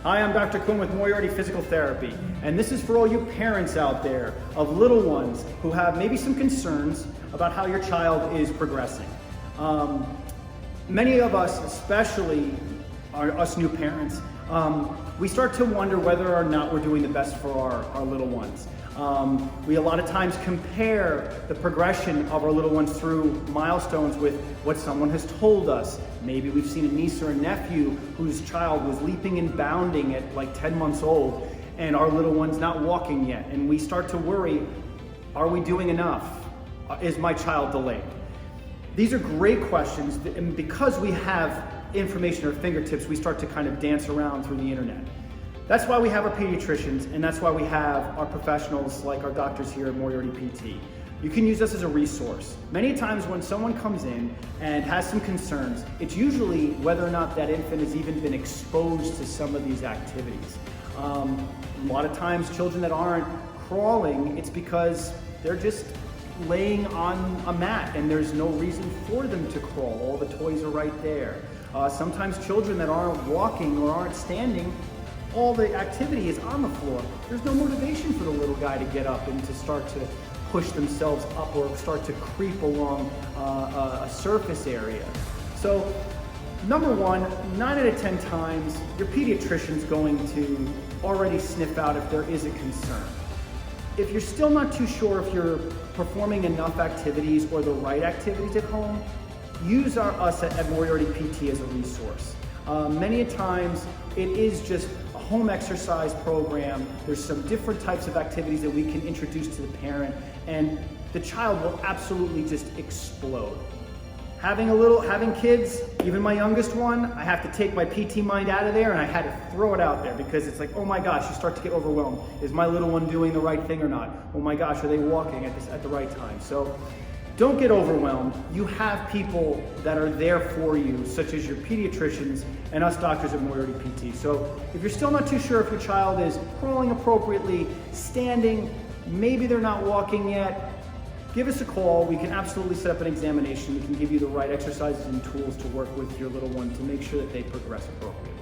Hi, I'm Dr. Kuhn with Moriarty Physical Therapy, and this is for all you parents out there of little ones who have maybe some concerns about how your child is progressing. Many of us, especially us new parents, we start to wonder whether or not we're doing the best for our little ones. We a lot of times compare the progression of our little ones through milestones with what someone has told us. Maybe we've seen a niece or a nephew whose child was leaping and bounding at like 10 months old, and our little one's not walking yet. And we start to worry, are we doing enough? Is my child delayed? These are great questions, and because we have information at our fingertips, we start to kind of dance around through the internet. That's why we have our pediatricians, and that's why we have our professionals like our doctors here at Moriarty PT. You can use us as a resource. Many times when someone comes in and has some concerns, it's usually whether or not that infant has even been exposed to some of these activities. A lot of times children that aren't crawling, it's because they're just laying on a mat and there's no reason for them to crawl. All the toys are right there. Sometimes children that aren't walking or aren't standing, all the activity is on the floor. There's no motivation for the little guy to get up and to start to push themselves up or start to creep along a surface area. So, number one, 9 out of 10 times, your pediatrician's going to already sniff out if there is a concern. If you're still not too sure if you're performing enough activities or the right activities at home, use us at Moriarty PT as a resource. Many times it is just a home exercise program. There's some different types of activities that we can introduce to the parent, and the child will absolutely just explode. Having kids, even my youngest one, I have to take my PT mind out of there and I had to throw it out there because it's like, oh my gosh, you start to get overwhelmed. Is my little one doing the right thing or not? Oh my gosh, are they walking at the right time? So don't get overwhelmed. You have people that are there for you, such as your pediatricians and us doctors at Moriarty PT. So if you're still not too sure if your child is crawling appropriately, standing, maybe they're not walking yet, give us a call. We can absolutely set up an examination. We can give you the right exercises and tools to work with your little one to make sure that they progress appropriately.